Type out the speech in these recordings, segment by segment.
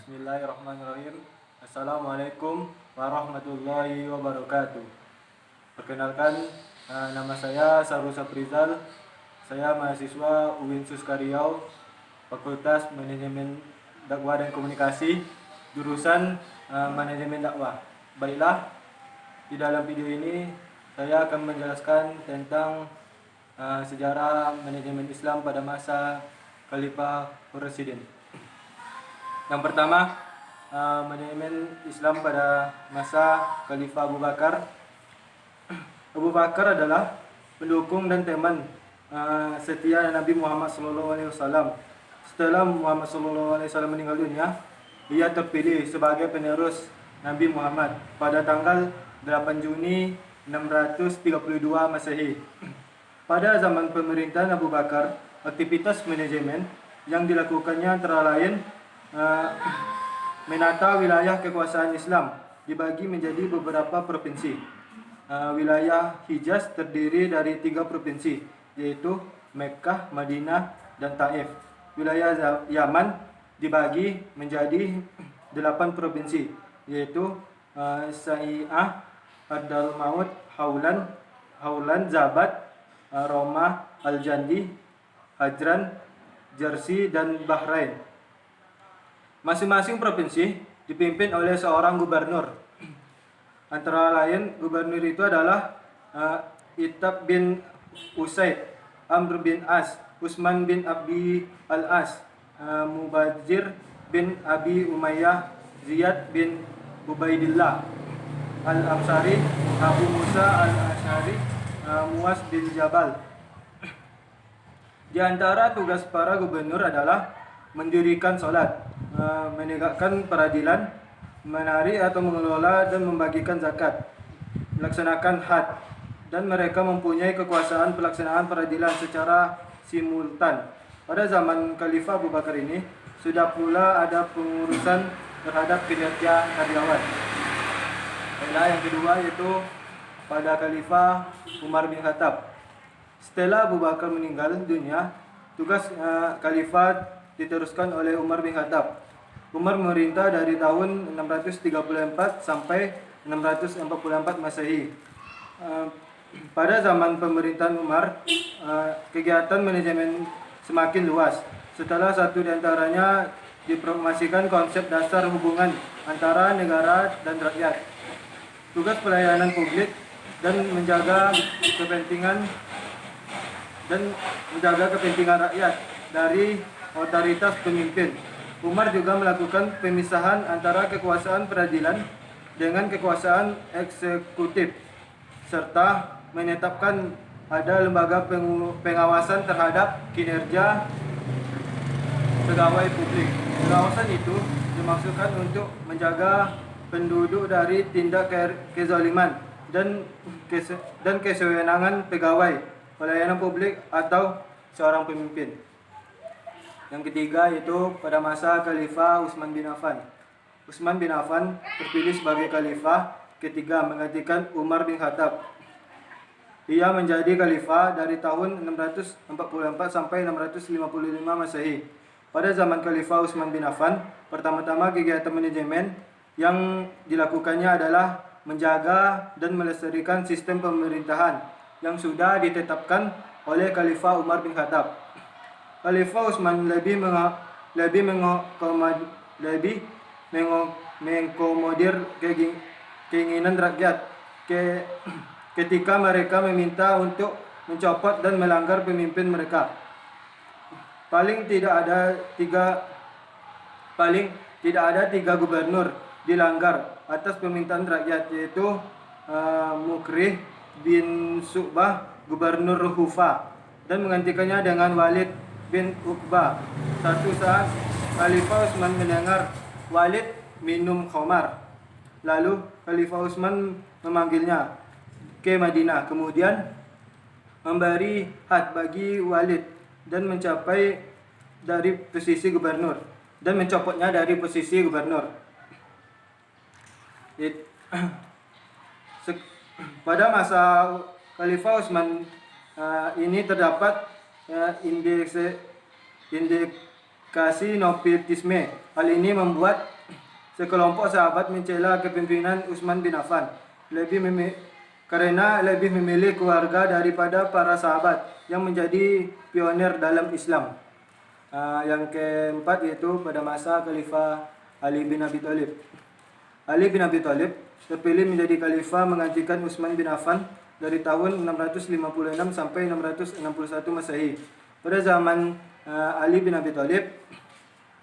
Bismillahirrahmanirrahim. Assalamualaikum warahmatullahi wabarakatuh. Perkenalkan, nama saya Sarul Saprizal. Saya mahasiswa UIN Suska Riau, Fakultas Manajemen Dakwah dan Komunikasi, jurusan Manajemen Dakwah. Baiklah, di dalam video ini saya akan menjelaskan tentang sejarah manajemen Islam pada masa Khalifah Rasyidin. Yang pertama, manajemen Islam pada masa Khalifah Abu Bakar. Abu Bakar adalah pendukung dan teman setia Nabi Muhammad SAW. Setelah Muhammad SAW meninggal dunia, ia terpilih sebagai penerus Nabi Muhammad pada tanggal 8 Juni 632 Masehi. Pada zaman pemerintahan Abu Bakar, aktivitas manajemen yang dilakukannya antara lain menata wilayah kekuasaan Islam dibagi menjadi beberapa provinsi. Wilayah Hijaz terdiri dari 3 provinsi, yaitu Mekkah, Madinah, dan Taif. Wilayah Yaman dibagi menjadi 8 provinsi, yaitu Sai'ah, Ad-Dalmaut, Haulan, Zabat, Roma, Al-Jandi, Hajran, Jersi, dan Bahrain. Masing-masing provinsi dipimpin oleh seorang gubernur. Antara lain gubernur itu adalah Itab bin Usaid, Amr bin As, Utsman bin Abi al-As, Mubazir bin Abi Umayyah, Ziyad bin Ubaidillah al-Ansari, Abu Musa al-Asy'ari, Muaz bin Jabal. Di antara tugas para gubernur adalah mendirikan sholat, menegakkan peradilan, menarik atau mengelola dan membagikan zakat, melaksanakan had, dan mereka mempunyai kekuasaan pelaksanaan peradilan secara simultan. Pada zaman Khalifah Abu Bakar ini, sudah pula ada pengurusan terhadap kinerja karyawan. Yang kedua yaitu pada Khalifah Umar bin Khattab. Setelah Abu Bakar meninggal dunia, tugas khalifah diteruskan oleh Umar bin Khattab. Umar memerintah dari tahun 634 sampai 644 Masehi. Pada zaman pemerintahan Umar, kegiatan manajemen semakin luas. Setelah satu di antaranya dipromosikan konsep dasar hubungan antara negara dan rakyat. Tugas pelayanan publik dan menjaga kepentingan rakyat dari otoritas pemimpin. Umar juga melakukan pemisahan antara kekuasaan peradilan dengan kekuasaan eksekutif, serta menetapkan ada lembaga pengawasan terhadap kinerja pegawai publik. Pengawasan itu dimaksudkan untuk menjaga penduduk dari tindak kezaliman dan kesewenangan pegawai pelayanan publik atau seorang pemimpin. Yang ketiga yaitu pada masa Khalifah Utsman bin Affan. Utsman bin Affan terpilih sebagai khalifah ketiga menggantikan Umar bin Khattab. Ia menjadi khalifah dari tahun 644 sampai 655 Masehi. Pada zaman Khalifah Utsman bin Affan, pertama-tama kegiatan manajemen yang dilakukannya adalah menjaga dan melestarikan sistem pemerintahan yang sudah ditetapkan oleh Khalifah Umar bin Khattab. Khalifah Utsman lebih mengakomodir keinginan rakyat ketika mereka meminta untuk mencopot dan melanggar pemimpin mereka. Paling tidak ada tiga gubernur dilanggar atas permintaan rakyat, yaitu Mukrih bin Su'bah, gubernur Kufah, dan menggantikannya dengan Walid bin Uqbah. Satu saat Khalifah Utsman mendengar Walid minum khamar. Lalu Khalifah Utsman memanggilnya ke Madinah, kemudian memberi had bagi Walid dan mencopotnya dari posisi gubernur. Pada masa Khalifah Utsman ini terdapat indikasi nepotisme. Hal ini membuat Sekelompok sahabat mencela kepemimpinan Utsman bin Affan karena lebih memilih keluarga daripada para sahabat yang menjadi pionir dalam Islam. Yang keempat yaitu pada masa Khalifah Ali bin Abi Thalib. Ali bin Abi Thalib terpilih menjadi khalifah menggantikan Utsman bin Affan dari tahun 656 sampai 661 Masehi. Pada zaman Ali bin Abi Thalib,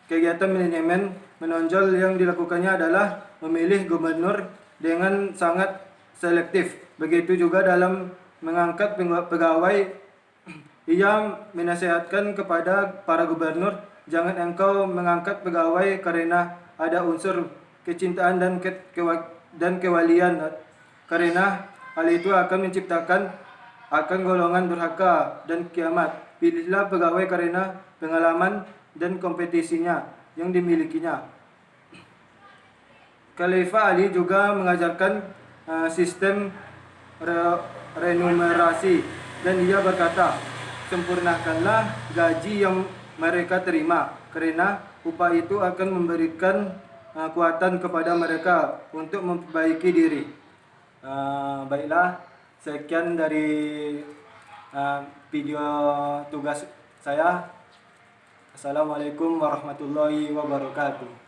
kegiatan manajemen menonjol yang dilakukannya adalah memilih gubernur dengan sangat selektif. Begitu juga dalam mengangkat pegawai. Ia menasihatkan kepada para gubernur, jangan engkau mengangkat pegawai karena ada unsur kecintaan dan kewalian, karena hal itu akan menciptakan golongan durhaka dan kiamat. Pilihlah pegawai karena pengalaman dan kompetisinya yang dimilikinya. Khalifah Ali juga mengajarkan sistem remunerasi, dan ia berkata, sempurnakanlah gaji yang mereka terima, karena upah itu akan memberikan kekuatan kepada mereka untuk memperbaiki diri. Baiklah, sekian dari video tugas saya. Assalamualaikum warahmatullahi wabarakatuh.